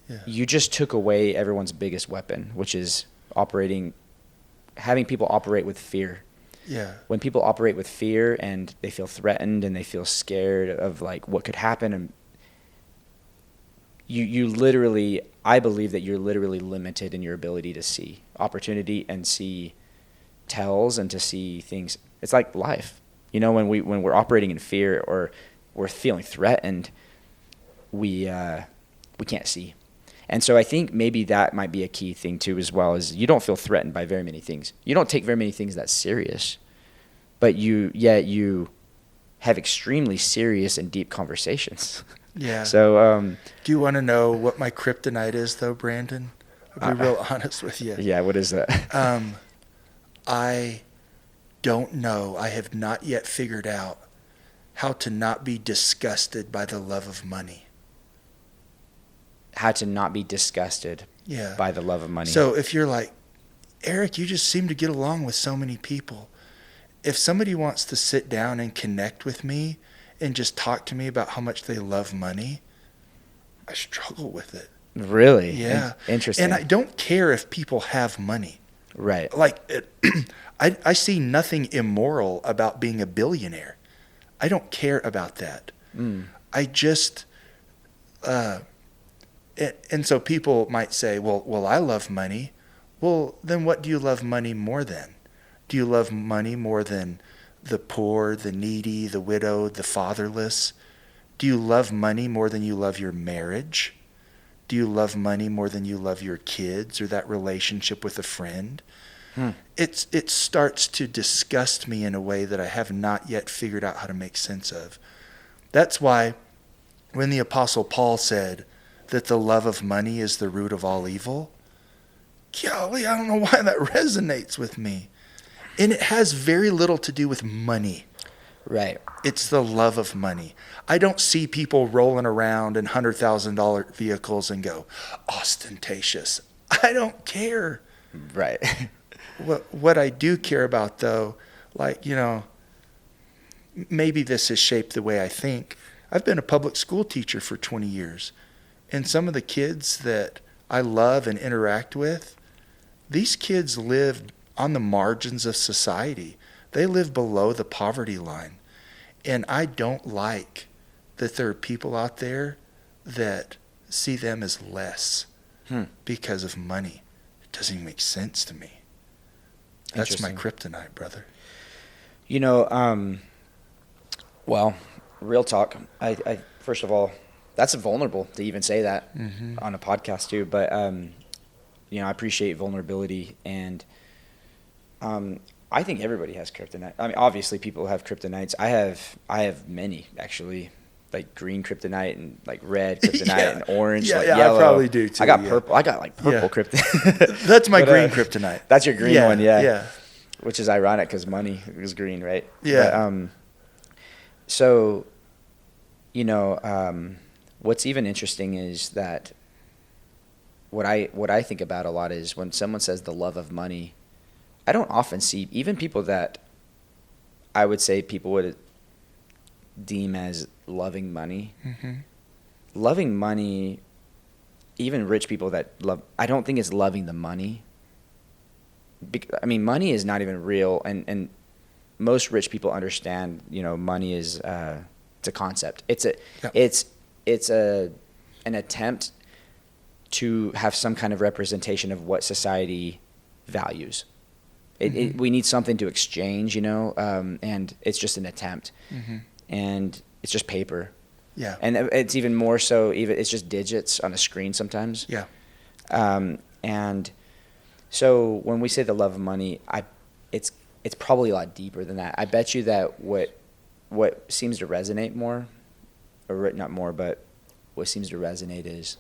Yeah. You just took away everyone's biggest weapon, which is having people operate with fear. Yeah. When people operate with fear and they feel threatened and they feel scared of what could happen, and you literally, I believe that you're literally limited in your ability to see opportunity and see tells and to see things. It's like life, when we're operating in fear or we're feeling threatened, we can't see. And so I think maybe that might be a key thing too, as well, is you don't feel threatened by very many things. You don't take very many things that serious, but you have extremely serious and deep conversations. Yeah. So, do you want to know what my kryptonite is, though, Brandon? I'll be real honest with you. Yeah. What is that? I don't know. I have not yet figured out how to not be disgusted by the love of money. How to not be disgusted by the love of money. So if you're like, Eric, you just seem to get along with so many people. If somebody wants to sit down and connect with me and just talk to me about how much they love money, I struggle with it. Really? Yeah. Interesting. And I don't care if people have money. Right. I see nothing immoral about being a billionaire. I don't care about that. I just, and so people might say, well, I love money. Well, then what do you love money more than? Do you love money more than the poor, the needy, the widowed, the fatherless? Do you love money more than you love your marriage? Do you love money more than you love your kids or that relationship with a friend? It starts to disgust me in a way that I have not yet figured out how to make sense of. That's why when the Apostle Paul said that the love of money is the root of all evil, golly, I don't know why that resonates with me. And it has very little to do with money. Right. It's the love of money. I don't see people rolling around in $100,000 vehicles and go, ostentatious. I don't care. Right. What I do care about, though, maybe this has shaped the way I think. I've been a public school teacher for 20 years. And some of the kids that I love and interact with, these kids live on the margins of society. They live below the poverty line. And I don't like that there are people out there that see them as less because of money. It doesn't even make sense to me. That's my kryptonite, brother. Well, real talk. I first of all, that's vulnerable to even say that on a podcast too. But I appreciate vulnerability, and I think everybody has kryptonite. I mean, obviously, people have kryptonites. I have many actually, like green kryptonite and like red kryptonite and orange, yellow. I probably do too. I got purple. I got purple kryptonite. That's my green kryptonite. That's your green one, yeah. Which is ironic because money is green, right? Yeah. But, so, what's even interesting is that what I think about a lot is when someone says the love of money, I don't often see even people that I would say people would deem as loving money. Loving money, even rich people that love, I don't think it's loving the money. I mean, money is not even real, and most rich people understand, money is it's a concept. It's an attempt to have some kind of representation of what society values. We need something to exchange, and it's just an attempt. And it's just paper. Yeah. And it's even more so, it's just digits on a screen sometimes. Yeah. And so when we say the love of money, it's probably a lot deeper than that. I bet you that what seems to resonate more, or not more, but what seems to resonate is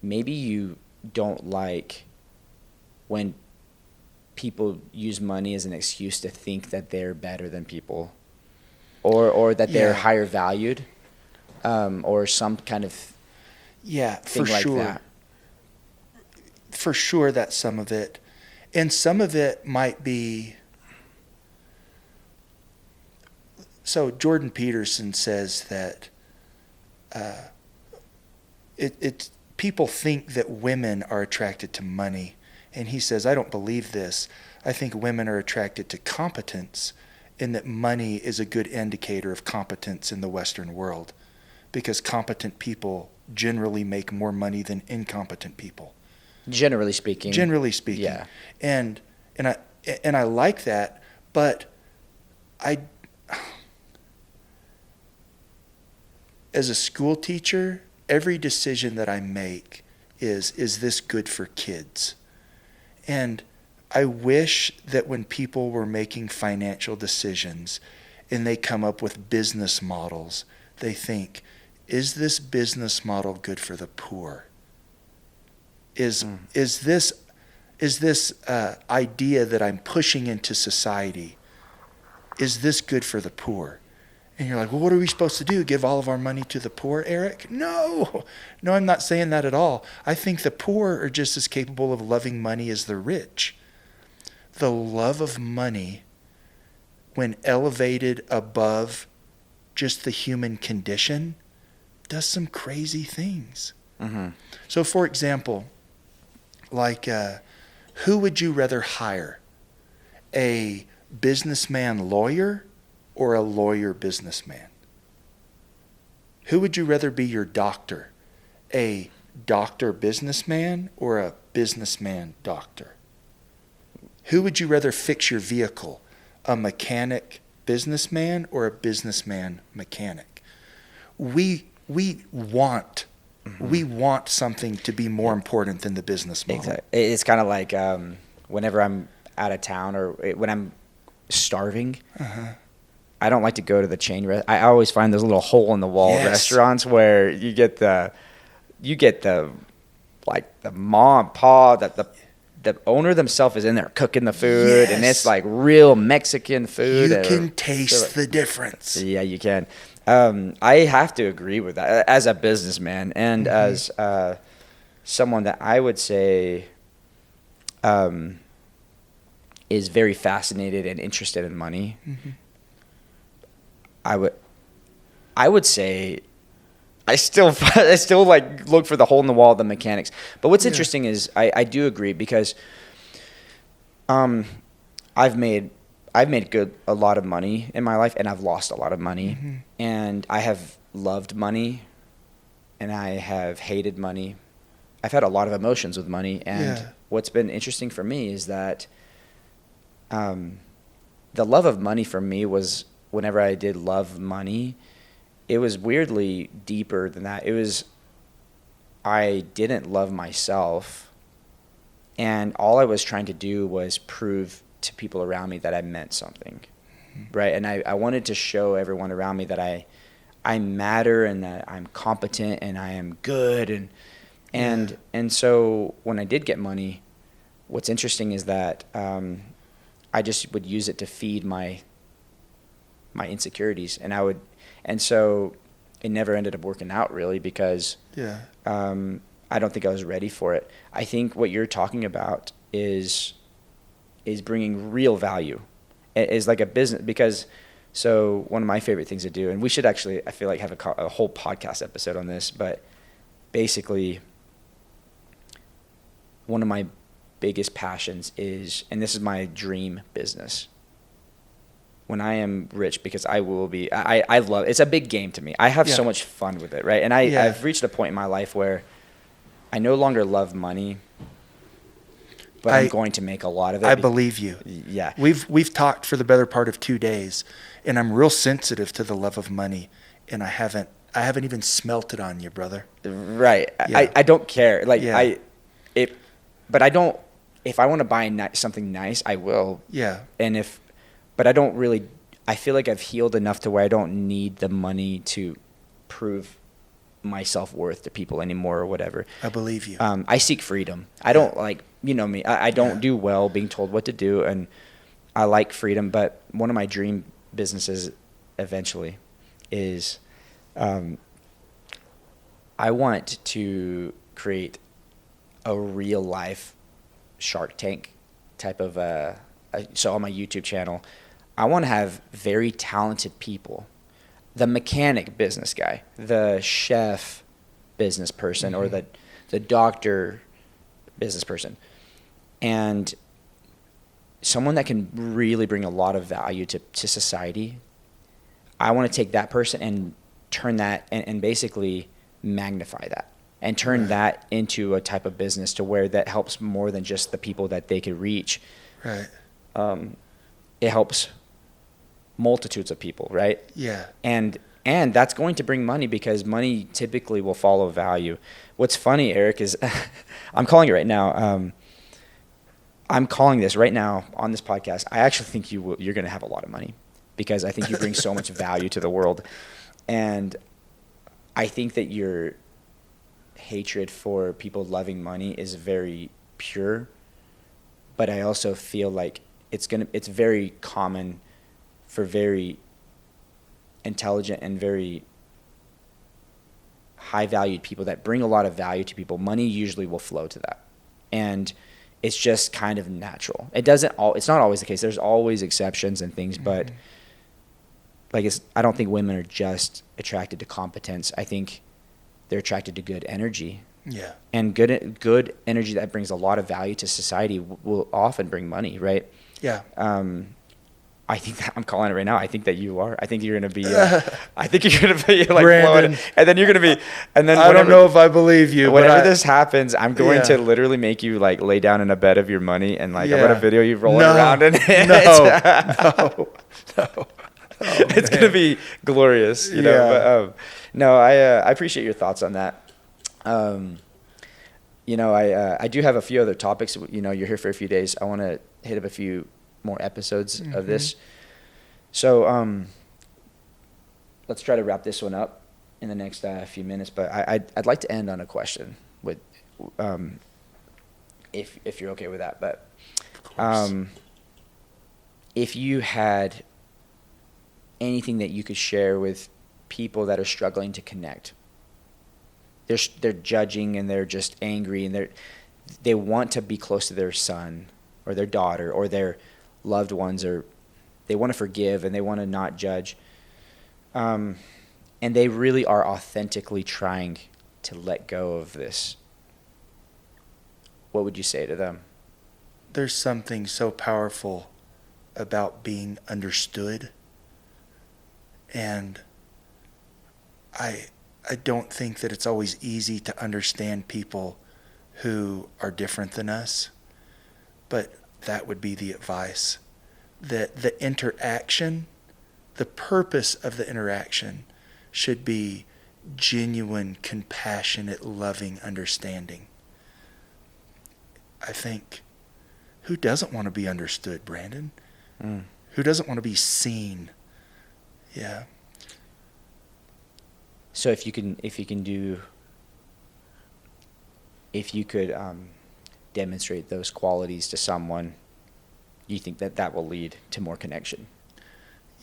maybe you don't like when people use money as an excuse to think that they're better than people, or that they're higher valued, or some kind of thing for like sure. that. For sure, that's some of it. And some of it might be... So Jordan Peterson says that people think that women are attracted to money. And he says, I don't believe this. I think women are attracted to competence, and that money is a good indicator of competence in the Western world, because competent people generally make more money than incompetent people. Generally speaking. Yeah. And I like that, but as a school teacher, every decision that I make is this good for kids? And I wish that when people were making financial decisions and they come up with business models, they think, is this business model good for the poor? Is this idea that I'm pushing into society, is this good for the poor? And you're like, well, what are we supposed to do? Give all of our money to the poor, Eric? No, I'm not saying that at all. I think the poor are just as capable of loving money as the rich. The love of money, when elevated above just the human condition, does some crazy things. Mm-hmm. So, for example, like, who would you rather hire? A businessman lawyer or a lawyer businessman? Who would you rather be your doctor? A doctor businessman or a businessman doctor? Who would you rather fix your vehicle? A mechanic businessman or a businessman mechanic? We want something to be more important than the business model. Exactly. It's kind of like whenever I'm out of town or when I'm starving, I don't like to go to the chain I always find those little hole in the wall restaurants where you get the like the mom and pa, that the owner themselves is in there cooking the food, and it's like real Mexican food. You can taste the difference. Yeah, you can. I have to agree with that as a businessman and as someone that I would say is very fascinated and interested in money. I would say I still like look for the hole in the wall of the mechanics. But what's interesting is I do agree, because I've made a lot of money in my life, and I've lost a lot of money, and I have loved money, and I have hated money. I've had a lot of emotions with money, and what's been interesting for me is that the love of money for me was, whenever I did love money, it was weirdly deeper than that. It was, I didn't love myself, and all I was trying to do was prove to people around me that I meant something, right? And I wanted to show everyone around me that I matter, and that I'm competent, and I am good, and so when I did get money, what's interesting is that I just would use it to feed my insecurities, and so it never ended up working out, really, because I don't think I was ready for it. I think what you're talking about is bringing real value. It is like a business, because so one of my favorite things to do, and we should actually, I feel like, have a whole podcast episode on this, but basically one of my biggest passions is, and this is my dream business, when I am rich, because I will be, I love, it's a big game to me. I have so much fun with it, right? And I've reached a point in my life where I no longer love money, but I'm going to make a lot of it. I believe you. Yeah. We've talked for the better part of 2 days, and I'm real sensitive to the love of money, and I haven't even smelt it on you, brother. Right. Yeah. I don't care. Like Yeah. but I don't. If I want to buy something nice, I will. Yeah. But I don't really. I feel like I've healed enough to where I don't need the money to prove my self-worth to people anymore or whatever. I believe you. I seek freedom. I don't like, you know me, I don't do well being told what to do, and I like freedom. But one of my dream businesses eventually is I want to create a real life Shark Tank type of so on my YouTube channel, I want to have very talented people, the mechanic business guy, the chef business person, or the doctor business person, and someone that can really bring a lot of value to society. I want to take that person and turn that and basically magnify that and turn that into a type of business to where that helps more than just the people that they could reach. Right. It helps multitudes of people, right? Yeah. And that's going to bring money, because money typically will follow value. What's funny, Eric, is I'm calling it right now. I'm calling this right now on this podcast. I actually think you're going to have a lot of money, because I think you bring so much value to the world. And I think that your hatred for people loving money is very pure, but I also feel like it's very common for very intelligent and very high valued people that bring a lot of value to people. Money usually will flow to that, and it's just kind of natural. It's not always the case. There's always exceptions and things, but I don't think women are just attracted to competence. I think they're attracted to good energy. Yeah. And good energy that brings a lot of value to society will often bring money, right? Yeah. I think that I'm calling it right now. I think that you are. I think you're going to be. I think you're going to be like Brandon, flowing, and then you're going to be. And then I don't know if I believe you. Whenever this happens, I'm going to literally make you like lay down in a bed of your money, and like I'm going to video you rolling around in it. No. It's going to be glorious, you know. But no, I appreciate your thoughts on that. You know, I do have a few other topics. You know, you're here for a few days. I want to hit up a few more episodes of this. So let's try to wrap this one up in the next few minutes. But I'd like to end on a question with, if you're okay with that. But if you had anything that you could share with people that are struggling to connect, they're judging and they're just angry and they want to be close to their son or their daughter or their loved ones, or they want to forgive and they want to not judge, and they really are authentically trying to let go of this, what would you say to them? There's something so powerful about being understood, and I don't think that it's always easy to understand people who are different than us, but that would be the advice. That the interaction, the purpose of the interaction should be genuine, compassionate, loving understanding. I think, who doesn't want to be understood, Brandon? Who doesn't want to be seen? Yeah. So if you could demonstrate those qualities to someone, you think that will lead to more connection?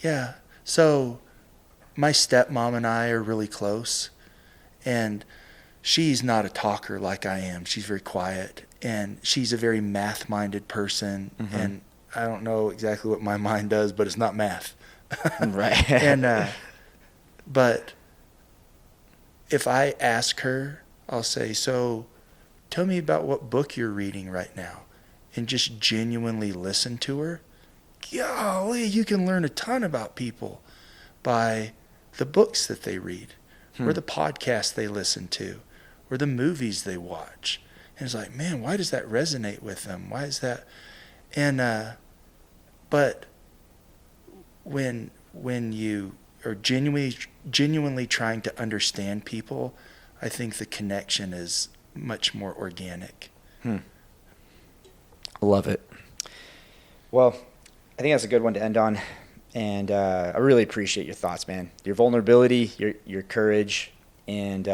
Yeah. So my stepmom and I are really close, and she's not a talker like I am. She's very quiet, and she's a very math-minded person, and I don't know exactly what my mind does, but it's not math. Right. And but if I ask her, I'll say, so tell me about what book you're reading right now, and just genuinely listen to her. Golly, you can learn a ton about people by the books that they read, or the podcasts they listen to, or the movies they watch. And it's like, man, why does that resonate with them? Why is that? And but when you are genuinely trying to understand people, I think the connection is much more organic. Love it. Well, I think that's a good one to end on. And I really appreciate your thoughts, man. Your vulnerability, your courage, and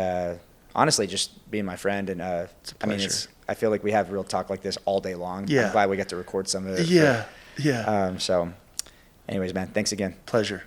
honestly, just being my friend. And It's a pleasure. I feel like we have real talk like this all day long. Yeah. I'm glad we got to record some of it. Yeah. So anyways, man, thanks again. Pleasure.